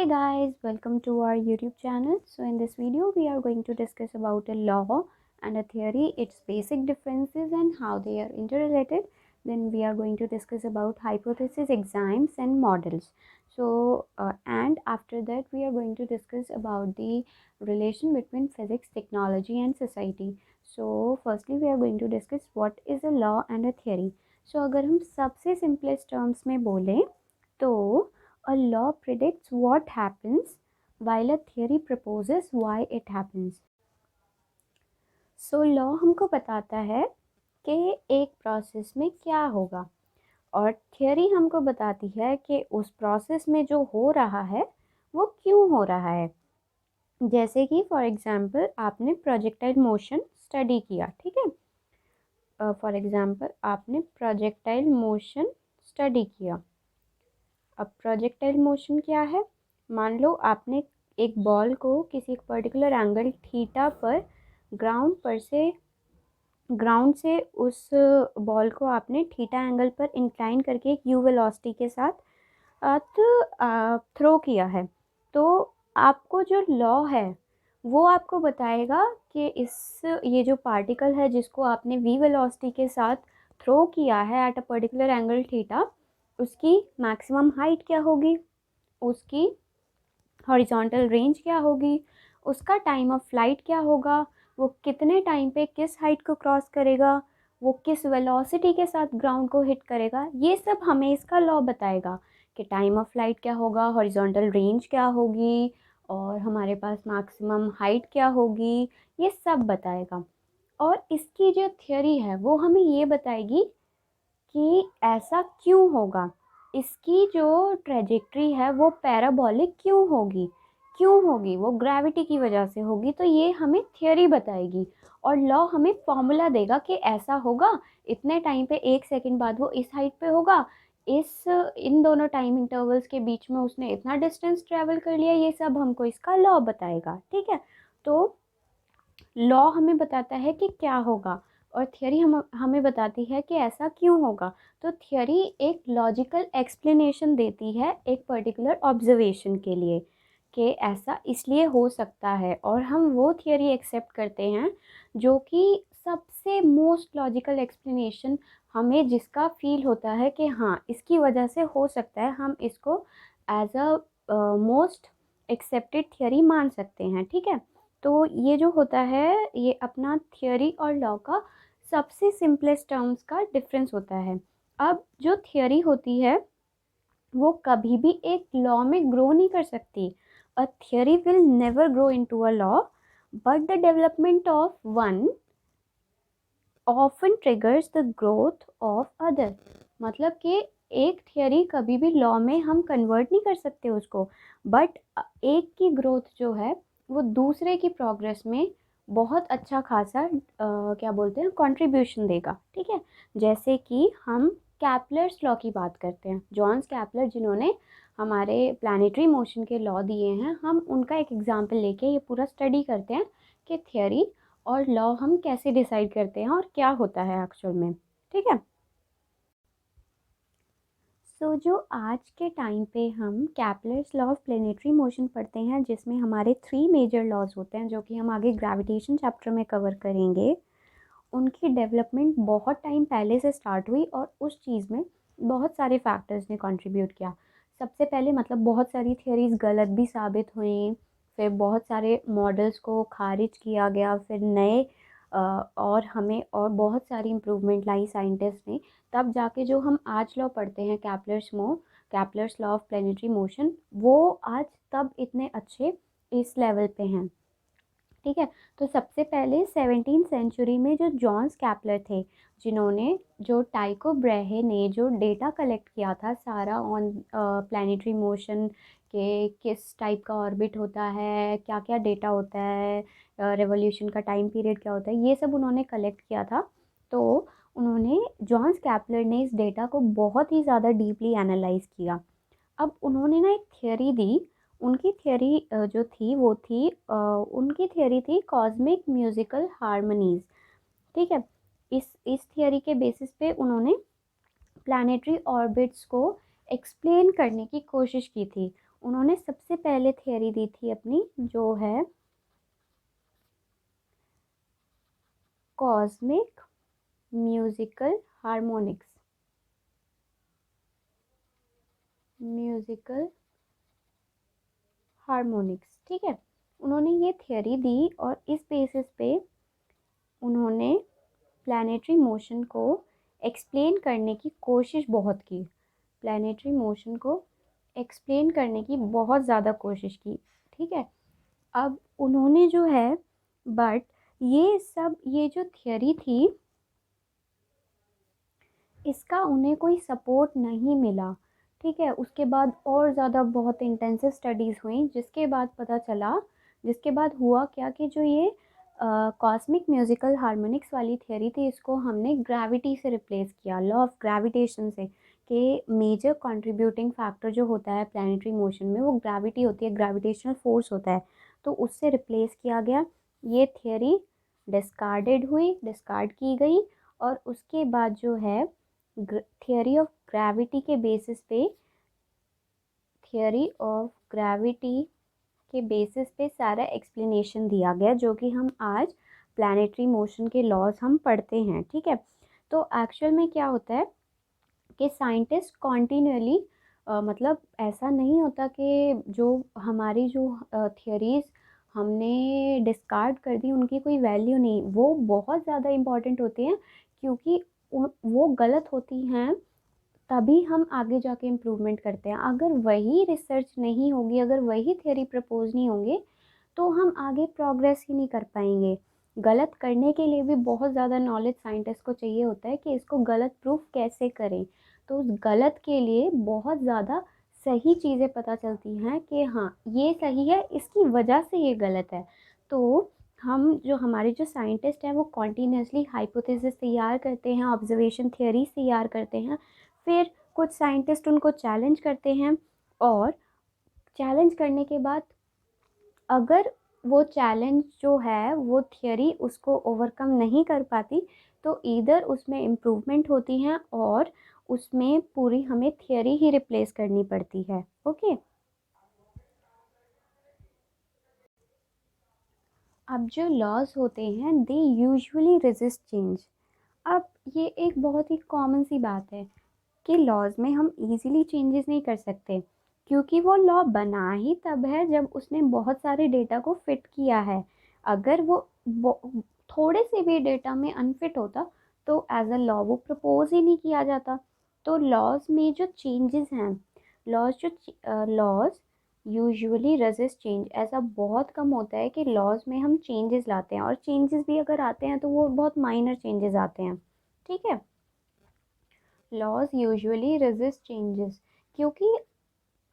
Hi guys, welcome to our YouTube channel. So in this video we are going to discuss about a law and a theory, its basic differences and how they are interrelated. Then we are going to discuss about hypothesis, exams and models. And after that we are going to discuss about the relation between physics, technology and society. So firstly we are going to discuss what is a law and a theory. So अगर हम सबसे simplest terms में बोलें तो a law predicts what happens while a theory proposes why it happens. So law हमको बताता है कि एक प्रोसेस में क्या होगा और थियरी हमको बताती है कि उस प्रोसेस में जो हो रहा है वो क्यों हो रहा है. जैसे कि फॉर एग्जांपल आपने प्रोजेक्टाइल मोशन स्टडी किया, ठीक है. फॉर एग्जांपल आपने प्रोजेक्टाइल मोशन स्टडी किया. अब प्रोजेक्टाइल मोशन क्या है? मान लो आपने एक बॉल को किसी एक पर्टिकुलर एंगल थीटा पर ग्राउंड से उस बॉल को आपने थीटा एंगल पर इंक्लाइन करके एक यू वेलोसिटी के साथ थ्रो किया है. तो आपको जो लॉ है वो आपको बताएगा कि ये जो पार्टिकल है जिसको आपने वी वेलोसिटी के साथ थ्रो किया है at a particular angle theta, उसकी मैक्सिमम हाइट क्या होगी, उसकी हॉरिजॉन्टल रेंज क्या होगी, उसका टाइम ऑफ फ्लाइट क्या होगा, वो कितने टाइम पे किस हाइट को क्रॉस करेगा, वो किस वेलोसिटी के साथ ग्राउंड को हिट करेगा. ये सब हमें इसका लॉ बताएगा कि टाइम ऑफ फ्लाइट क्या होगा, हॉरिजॉन्टल रेंज क्या होगी और हमारे पास मैक्सिमम हाइट क्या होगी, ये सब बताएगा. और इसकी जो थ्योरी है वो हमें ये बताएगी कि ऐसा क्यों होगा, इसकी जो ट्रेजेक्ट्री है वो पैराबोलिक क्यों होगी, वो ग्रेविटी की वजह से होगी. तो ये हमें थियरी बताएगी और लॉ हमें फॉर्मूला देगा कि ऐसा होगा, इतने टाइम पे 1 सेकंड बाद वो इस हाइट पे होगा, इन दोनों टाइम इंटरवल्स के बीच में उसने इतना डिस्टेंस ट्रेवल कर लिया. ये सब हमको इसका लॉ बताएगा, ठीक है. तो लॉ हमें बताता है कि क्या होगा और थियरी हमें बताती है कि ऐसा क्यों होगा. तो थियरी एक लॉजिकल एक्सप्लेनेशन देती है एक पर्टिकुलर ऑब्जर्वेशन के लिए कि ऐसा इसलिए हो सकता है और हम वो थियरी एक्सेप्ट करते हैं जो कि सबसे मोस्ट लॉजिकल एक्सप्लेनेशन हमें जिसका फील होता है कि हाँ इसकी वजह से हो सकता है, हम इसको as a most accepted theory मान सकते हैं, ठीक है. तो ये जो होता है ये अपना थियरी और लॉ का सबसे सिंपलेस्ट टर्म्स का डिफरेंस होता है. अब जो थियरी होती है वो कभी भी एक लॉ में ग्रो नहीं कर सकती. A theory will never grow into a law but the development of one often triggers the growth of other. मतलब कि एक थियरी कभी भी लॉ में हम कन्वर्ट नहीं कर सकते उसको, बट एक की ग्रोथ जो है वो दूसरे की प्रोग्रेस में बहुत अच्छा खासा क्या बोलते हैं कंट्रीब्यूशन देगा, ठीक है. जैसे कि हम कैपलर्स लॉ की बात करते हैं, जॉन्स कैपलर जिन्होंने हमारे प्लानिटरी मोशन के लॉ दिए हैं, हम उनका एक एग्जांपल लेके ये पूरा स्टडी करते हैं कि थियरी और लॉ हम कैसे डिसाइड करते हैं और क्या होता है एक्चुअल में, ठीक है. जो आज के टाइम पे हम Kepler's law of planetary motion पढ़ते हैं जिसमें हमारे 3 मेजर लॉज होते हैं जो कि हम आगे ग्रेविटेशन चैप्टर में कवर करेंगे, उनकी डेवलपमेंट बहुत टाइम पहले से स्टार्ट हुई और उस चीज़ में बहुत सारे फैक्टर्स ने कंट्रीब्यूट किया. सबसे पहले मतलब बहुत सारी थियरीज गलत भी साबित हुई, फिर बहुत सारे मॉडल्स को खारिज किया गया, फिर नए और हमें और बहुत सारी इम्प्रूवमेंट लाई साइंटिस्ट ने. तब जाके जो हम आज लॉ पढ़ते हैं Kepler's law of planetary motion, वो आज तब इतने अच्छे इस लेवल पे हैं, ठीक है. तो सबसे पहले 17वीं सेंचुरी में जो जॉन्स कैपलर थे, जिन्होंने जो टाइको ब्रेहे ने जो डेटा कलेक्ट किया था सारा ऑन प्लानिटरी मोशन के किस टाइप का ऑर्बिट होता है, क्या क्या डेटा होता है, रेवोल्यूशन का टाइम पीरियड क्या होता है, ये सब उन्होंने कलेक्ट किया था. तो उन्होंने जॉन्स कैपलर ने इस डेटा को बहुत ही ज़्यादा डीपली एनालाइज किया. अब उन्होंने ना एक थियरी दी. उनकी थियरी जो थी वो थी उनकी थियरी थी कॉस्मिक म्यूजिकल हारमोनीज, ठीक है. इस थियरी के बेसिस पे उन्होंने प्लानिटरी ऑर्बिट्स को एक्सप्लेन करने की कोशिश की थी. उन्होंने सबसे पहले थियरी दी थी अपनी, जो है cosmic musical harmonics. Musical harmonics, ठीक है। उन्होंने ये थियरी दी और इस बेसिस पे उन्होंने प्लैनेटरी मोशन को एक्सप्लेन करने की कोशिश बहुत की। प्लैनेटरी मोशन को एक्सप्लेन करने की बहुत ज़्यादा कोशिश की, ठीक है। अब उन्होंने जो है, बट ये जो थियरी थी, इसका उन्हें कोई सपोर्ट नहीं मिला, ठीक है। उसके बाद और ज़्यादा बहुत इंटेंसिव स्टडीज़ हुई, जिसके बाद हुआ क्या कि जो ये कॉस्मिक म्यूजिकल हार्मोनिक्स वाली थियरी थी, इसको हमने ग्रेविटी से रिप्लेस किया, लॉ ऑफ ग्रेविटेशन से, कि मेजर कंट्रीब्यूटिंग फैक्टर जो होता है प्लैनेटरी मोशन में वो ग्रेविटी होती है, ग्रेविटेशनल फोर्स होता है, तो उससे रिप्लेस किया गया। ये थियरी डिस्कार्ड की गई। और उसके बाद जो है थियरी ऑफ ग्रेविटी के बेसिस पे थियरी ऑफ ग्रेविटी के बेसिस पे सारा एक्सप्लेनेशन दिया गया, जो कि हम आज प्लैनेटरी मोशन के लॉज हम पढ़ते हैं, ठीक है। तो एक्चुअल में क्या होता है कि साइंटिस्ट कॉन्टिन्यूअली, मतलब ऐसा नहीं होता कि जो हमारी जो थियरीज हमने डिस्कार्ड कर दी उनकी कोई वैल्यू नहीं, वो बहुत ज़्यादा इम्पॉर्टेंट होती हैं, क्योंकि वो गलत होती हैं तभी हम आगे जाके इम्प्रूवमेंट करते हैं। अगर वही रिसर्च नहीं होगी, अगर वही थ्योरी प्रपोज नहीं होंगे, तो हम आगे प्रोग्रेस ही नहीं कर पाएंगे। गलत करने के लिए भी बहुत ज़्यादा नॉलेज साइंटिस्ट को चाहिए होता है कि इसको गलत प्रूफ कैसे करें। तो उस गलत के लिए बहुत ज़्यादा सही चीज़ें पता चलती हैं कि हाँ ये सही है, इसकी वजह से ये गलत है। तो हमारे जो साइंटिस्ट हैं वो कॉन्टीन्यूसली हाइपोथेसिस तैयार करते हैं, ऑब्जर्वेशन थियरीज तैयार करते हैं, फिर कुछ साइंटिस्ट उनको चैलेंज करते हैं, और चैलेंज करने के बाद अगर वो चैलेंज जो है वो थियरी उसको ओवरकम नहीं कर पाती, तो इधर उसमें इम्प्रूवमेंट होती हैं और उसमें पूरी हमें थियरी ही रिप्लेस करनी पड़ती है। ओके। अब जो लॉज होते हैं दे यूजुअली रेजिस्ट चेंज। अब ये एक बहुत ही कॉमन सी बात है कि लॉज में हम इजीली चेंजेस नहीं कर सकते, क्योंकि वो लॉ बना ही तब है जब उसने बहुत सारे डेटा को फिट किया है। अगर वो थोड़े से भी डेटा में अनफिट होता तो एज अ लॉ वो प्रपोज ही नहीं किया जाता। तो लॉज में जो चेंजेस हैं, लॉज यूजुअली रेजिस्ट चेंज। ऐसा बहुत कम होता है कि लॉज में हम चेंजेस लाते हैं, और चेंजेस भी अगर आते हैं तो वो बहुत माइनर चेंजेस आते हैं, ठीक है। लॉज यूजुअली रेजिस्ट चेंजेस, क्योंकि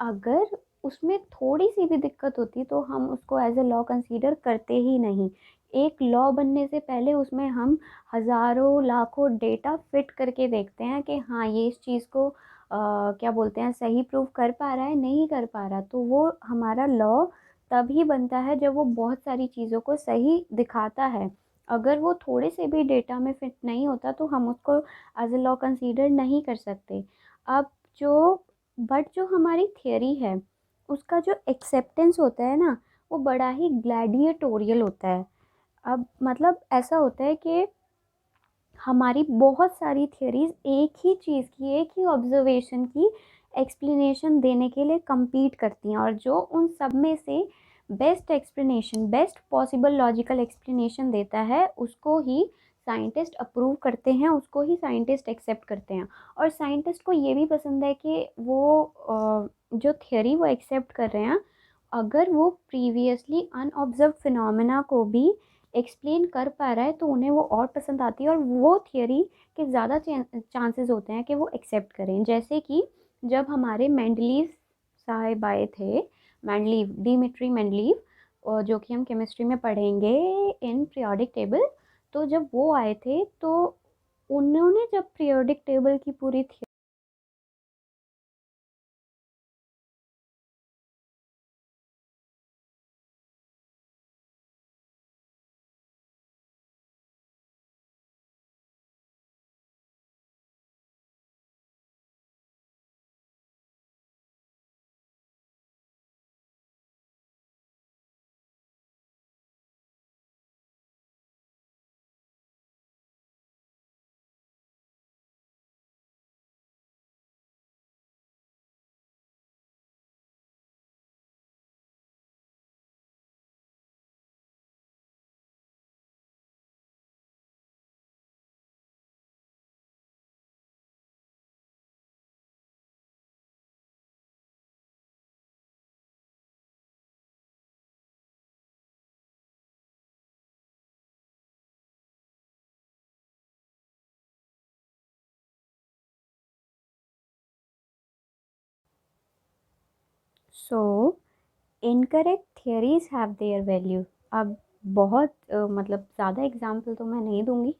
अगर उसमें थोड़ी सी भी दिक्कत होती तो हम उसको एज ए लॉ कंसीडर करते ही नहीं। एक लॉ बनने से पहले उसमें हम हज़ारों लाखों डेटा फिट करके देखते हैं कि हाँ ये इस चीज़ को क्या बोलते हैं, सही प्रूव कर पा रहा है, नहीं कर पा रहा, तो वो हमारा लॉ तभी बनता है जब वो बहुत सारी चीज़ों को सही दिखाता है। अगर वो थोड़े से भी डेटा में फिट नहीं होता तो हम उसको एज ए लॉ कंसीडर नहीं कर सकते। अब जो बट जो हमारी थियरी है उसका जो एक्सेप्टेंस होता है ना, वो बड़ा ही ग्लैडिएटोरियल होता है। अब मतलब ऐसा होता है कि हमारी बहुत सारी थियरीज एक ही चीज़ की, एक ही ऑब्जर्वेशन की एक्सप्लेनेशन देने के लिए compete करती हैं, और जो उन सब में से बेस्ट पॉसिबल लॉजिकल एक्सप्लेनेशन देता है उसको ही साइंटिस्ट अप्रूव करते हैं, उसको ही साइंटिस्ट एक्सेप्ट करते हैं। और साइंटिस्ट को ये भी पसंद है कि वो जो थियरी वो एक्सेप्ट कर रहे हैं, अगर वो प्रीवियसली अनऑब्जर्व फिनोमेना को भी एक्सप्लेन कर पा रहा है तो उन्हें वो और पसंद आती है, और वो थियरी के ज़्यादा चांसेस होते हैं कि वो एक्सेप्ट करें। जैसे कि जब हमारे मेंडलीव साहब आए थे, मेंडलीव, डिमिट्री मेंडलीव, और जो कि हम केमिस्ट्री में पढ़ेंगे इन पीरियोडिक टेबल, तो जब वो आए थे तो उन्होंने जब पीरियोडिक टेबल की पूरी so incorrect theories have their value. अब बहुत मतलब ज़्यादा एग्जाम्पल तो मैं नहीं दूंगी,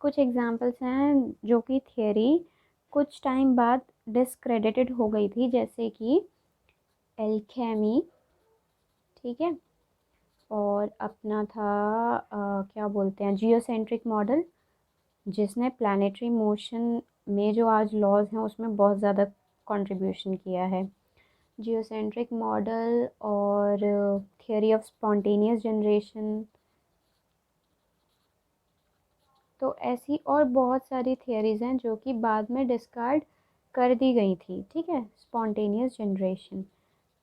कुछ एग्जाम्पल्स हैं जो कि थियरी कुछ टाइम बाद डिसक्रेडिटेड हो गई थी, जैसे कि एल्केमी, ठीक है, और अपना था क्या बोलते हैं, जियोसेंट्रिक मॉडल, जिसने प्लानिटरी मोशन में जो आज लॉज हैं उसमें बहुत ज़्यादा कंट्रीब्यूशन किया है। जियोसेंट्रिक मॉडल और थियरी ऑफ स्पॉन्टेनियस जनरेशन, तो ऐसी और बहुत सारी थियरीज हैं जो कि बाद में डिस्कार्ड कर दी गई थी, ठीक है, स्पॉन्टेनियस जनरेशन।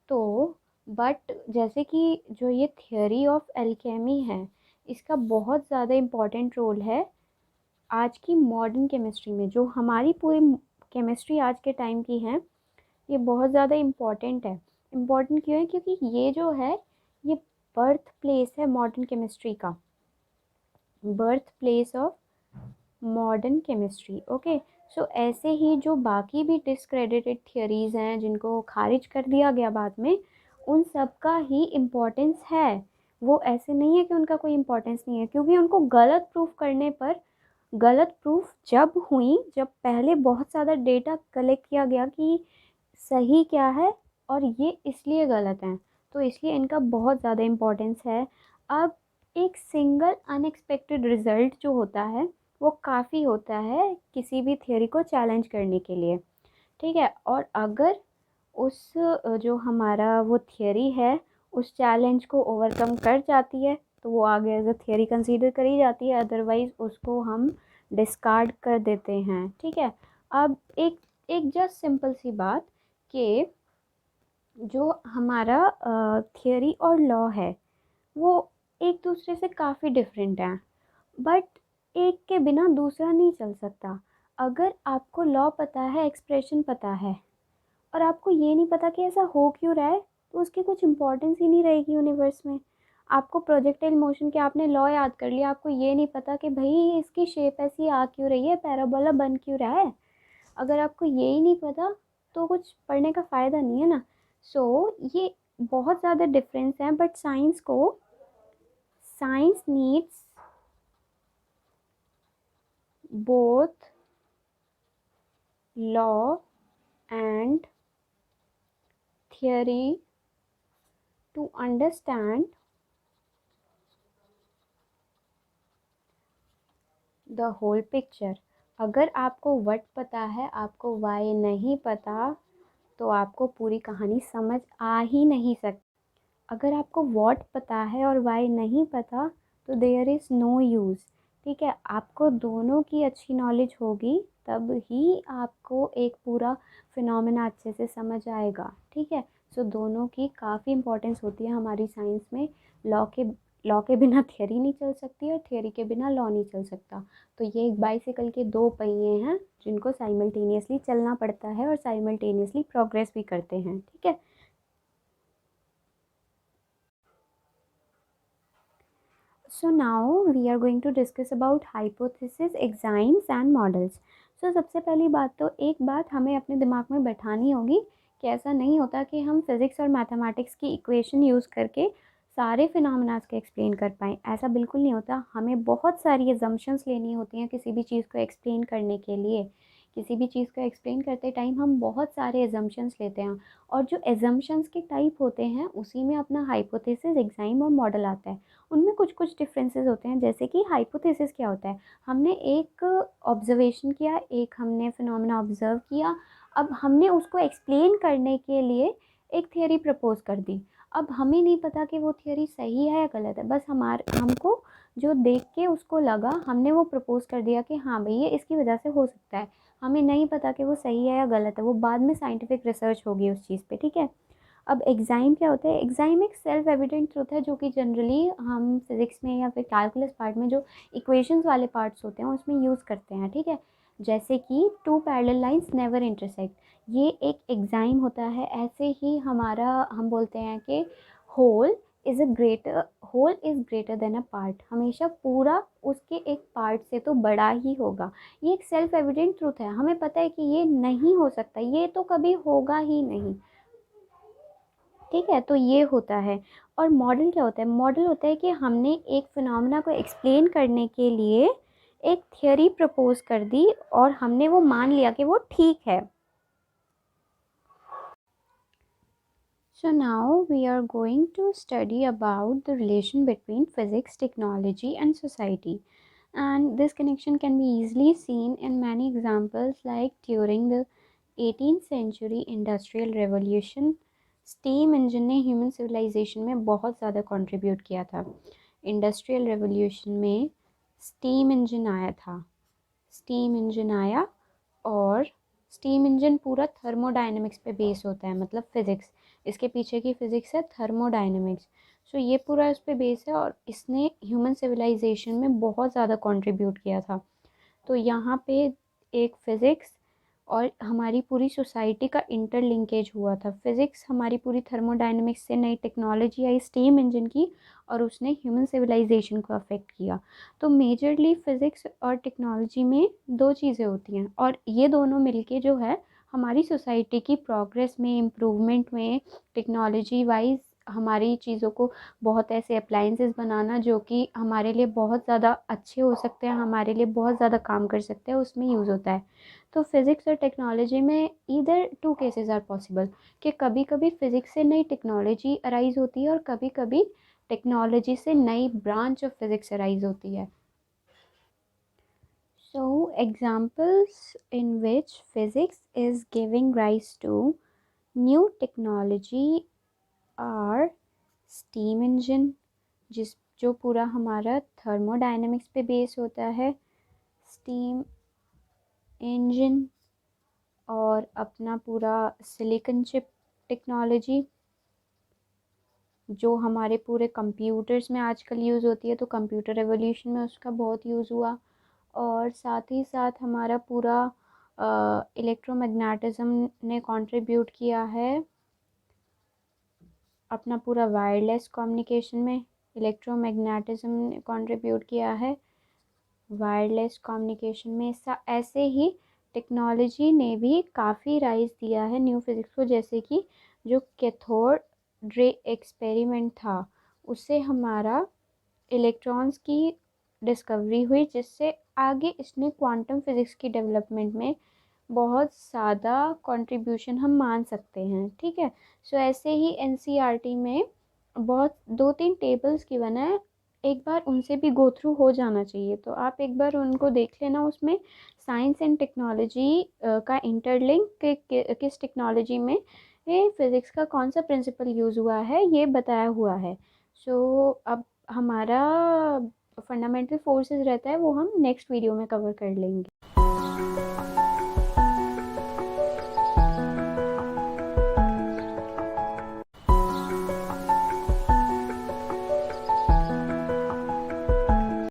तो बट जैसे कि जो ये थियरी ऑफ एल्केमी है, इसका बहुत ज़्यादा इम्पॉर्टेंट रोल है आज की मॉडर्न केमिस्ट्री में। जो हमारी पूरी केमिस्ट्री आज के टाइम की है, ये बहुत ज़्यादा इम्पॉर्टेंट है। इम्पॉर्टेंट क्यों है? क्योंकि ये जो है, ये बर्थ प्लेस है मॉडर्न केमिस्ट्री का, birth place of modern chemistry. Okay, so ऐसे ही जो बाकी भी डिस्क्रेडिटेड थियरीज हैं जिनको खारिज कर दिया गया बाद में, उन सब का ही इम्पोर्टेंस है। वो ऐसे नहीं है कि उनका कोई इम्पोर्टेंस नहीं है, क्योंकि उनको गलत प्रूफ करने पर, गलत प्रूफ जब हुई, जब पहले बहुत ज़्यादा डेटा कलेक्ट किया गया कि सही क्या है और ये इसलिए गलत हैं, तो इसलिए इनका बहुत ज़्यादा इम्पोर्टेंस है। अब एक सिंगल अनएक्सपेक्टेड रिज़ल्ट जो होता है, वो काफ़ी होता है किसी भी थियरी को चैलेंज करने के लिए, ठीक है। और अगर उस जो हमारा वो थियरी है उस चैलेंज को ओवरकम कर जाती है, तो वो आगे एज अ थियरी कंसीडर करी जाती है, अदरवाइज़ उसको हम डिस्कार्ड कर देते हैं, ठीक है। अब एक एक जस्ट सिंपल सी बात कि जो हमारा थियरी और लॉ है, वो एक दूसरे से काफ़ी डिफरेंट हैं, बट एक के बिना दूसरा नहीं चल सकता। अगर आपको लॉ पता है, एक्सप्रेशन पता है, और आपको ये नहीं पता कि ऐसा हो क्यों रहा है, तो उसकी कुछ इम्पोर्टेंस ही नहीं रहेगी यूनिवर्स में। आपको प्रोजेक्टाइल मोशन के आपने लॉ याद कर लिया, आपको ये नहीं पता कि भाई इसकी शेप ऐसी आ क्यों रही है, पैराबोला बन क्यों रहा है। अगर आपको ये ही नहीं पता तो कुछ पढ़ने का फ़ायदा नहीं है ना। ये बहुत ज़्यादा डिफरेंस है, but science needs both law and theory to understand the whole picture। अगर आपको what पता है, आपको why नहीं पता, तो आपको पूरी कहानी समझ आ ही नहीं सकती। अगर आपको what पता है और why नहीं पता, तो there is no use, ठीक है। आपको दोनों की अच्छी नॉलेज होगी, तब ही आपको एक पूरा फिनोमेना अच्छे से समझ आएगा, ठीक है। दोनों की काफ़ी इम्पोर्टेंस होती है हमारी साइंस में। लॉ के लॉ के बिना थियरी नहीं चल सकती और थियरी के बिना लॉ नहीं चल सकता। तो ये एक बाइसिकल के दो पहिए हैं जिनको साइमल्टेनियसली चलना पड़ता है और साइमल्टेनियसली प्रोग्रेस भी करते हैं, ठीक है। So now we are going to discuss about hypothesis, exames and models। सबसे पहली बात तो एक बात हमें अपने दिमाग में बैठानी होगी कि ऐसा नहीं होता कि हम फिज़िक्स और मैथमेटिक्स की इक्वेशन यूज़ करके सारे फिनोमेनास को एक्सप्लेन कर पाएँ। ऐसा बिल्कुल नहीं होता। हमें बहुत सारी एजम्पशंस लेनी होती हैं किसी भी चीज़ को एक्सप्लेन करने के लिए। किसी भी चीज़ को एक्सप्लेन करते टाइम हम बहुत सारे एजम्पशंस लेते हैं, और जो एजम्पशंस के टाइप होते हैं उसी में अपना हाइपोथेसिस, एग्जाइम और मॉडल आता है। उनमें कुछ कुछ डिफरेंसेस होते हैं। जैसे कि हाइपोथेसिस क्या होता है, हमने एक ऑब्जर्वेशन किया, एक हमने फिनोमेना ऑब्जर्व किया, अब हमने उसको एक्सप्लेन करने के लिए एक थियरी प्रपोज कर दी। अब हमें नहीं पता कि वो थियरी सही है या गलत है, बस हमको जो देख के उसको लगा, हमने वो प्रपोज कर दिया कि हाँ भाई ये इसकी वजह से हो सकता है। हमें नहीं पता कि वो सही है या गलत है, वो बाद में साइंटिफिक रिसर्च होगी उस चीज़ पे, ठीक है। अब एग्ज़ाइम क्या होता है? एग्ज़ाइम एक सेल्फ एविडेंट ट्रुथ है जो कि जनरली हम फिज़िक्स में या फिर कैलकुलस पार्ट में जो इक्वेशंस वाले पार्ट्स होते हैं उसमें यूज़ करते हैं, ठीक है। जैसे कि two parallel lines never intersect, ये एक एग्ज़ाइम होता है। ऐसे ही हमारा हम बोलते हैं कि whole whole is greater than a part, हमेशा पूरा उसके एक पार्ट से तो बड़ा ही होगा। ये एक सेल्फ एविडेंट ट्रुथ है, हमें पता है कि ये नहीं हो सकता, ये तो कभी होगा ही नहीं। ठीक है, तो ये होता है। और मॉडल क्या होता है? मॉडल होता है कि हमने एक फिनोमेना को एक्सप्लेन करने के लिए एक थियोरी प्रपोज कर दी और हमने वो मान लिया कि वो ठीक है। So now we are going to study about the relation between physics, technology and society. And this connection can be easily seen in many examples like during the 18th century industrial revolution. Steam engine ने human civilisation में बहुत ज़्यादा contribute किया था। Industrial revolution में steam engine आया था। Steam engine आया और स्टीम इंजन पूरा थर्मोडायनेमिक्स पे बेस होता है, मतलब फिज़िक्स। इसके पीछे की फ़िज़िक्स है थर्मोडायनेमिक्स। सो ये पूरा इस पे बेस है और इसने ह्यूमन सिविलाइजेशन में बहुत ज़्यादा कंट्रीब्यूट किया था। तो यहाँ पे एक फ़िज़िक्स और हमारी पूरी सोसाइटी का इंटरलिंकेज हुआ था। फिज़िक्स हमारी पूरी थर्मोडायनेमिक्स से नई टेक्नोलॉजी आई स्टीम इंजन की और उसने ह्यूमन सिविलाइजेशन को अफेक्ट किया। तो मेजरली फ़िज़िक्स और टेक्नोलॉजी में दो चीज़ें होती हैं और ये दोनों मिलके जो है हमारी सोसाइटी की प्रोग्रेस में, इम्प्रूवमेंट में, टेक्नोलॉजी वाइज हमारी चीज़ों को बहुत ऐसे अप्लाइंसेस बनाना जो कि हमारे लिए बहुत ज़्यादा अच्छे हो सकते हैं, हमारे लिए बहुत ज़्यादा काम कर सकते हैं, उसमें यूज़ होता है। तो फिज़िक्स और टेक्नोलॉजी में either two cases are possible कि कभी कभी फ़िज़िक्स से नई टेक्नोलॉजी अराइज होती है और कभी कभी टेक्नोलॉजी से नई ब्रांच ऑफ फिज़िक्स अराइज होती है। So examples in which physics is giving rise to new technology are steam engine, जिस जो पूरा हमारा थर्मोडायनेमिक्स पे बेस होता है, स्टीम इंजन, और अपना पूरा सिलिकन चिप टेक्नोलॉजी जो हमारे पूरे कंप्यूटर्स में आजकल यूज़ होती है, तो कंप्यूटर रेवोल्यूशन में उसका बहुत यूज़ हुआ। और साथ ही साथ हमारा पूरा इलेक्ट्रोमैग्नेटिज़्म ने कंट्रीब्यूट किया है अपना पूरा वायरलेस कम्युनिकेशन में। इलेक्ट्रोमैग्नेटिज़्म ने कंट्रीब्यूट किया है वायरलेस कम्युनिकेशन में। ऐसे ही टेक्नोलॉजी ने भी काफ़ी राइज दिया है न्यू फिज़िक्स को, जैसे कि जो कैथोड रे एक्सपेरिमेंट था उससे हमारा इलेक्ट्रॉन्स की डिस्कवरी हुई, जिससे आगे इसने क्वांटम फिज़िक्स की डेवलपमेंट में बहुत ज़्यादा कंट्रीब्यूशन हम मान सकते हैं। ठीक है, सो ऐसे ही एनसीईआरटी में बहुत 2-3 टेबल्स गिवन है, एक बार उनसे भी गो थ्रू हो जाना चाहिए, तो आप एक बार उनको देख लेना। उसमें साइंस एंड टेक्नोलॉजी का इंटरलिंक किस टेक्नोलॉजी में ये फिज़िक्स का कौन सा प्रिंसिपल यूज़ हुआ है ये बताया हुआ है। सो अब हमारा फंडामेंटल फोर्सेस रहता है वो हम नेक्स्ट वीडियो में कवर कर लेंगे।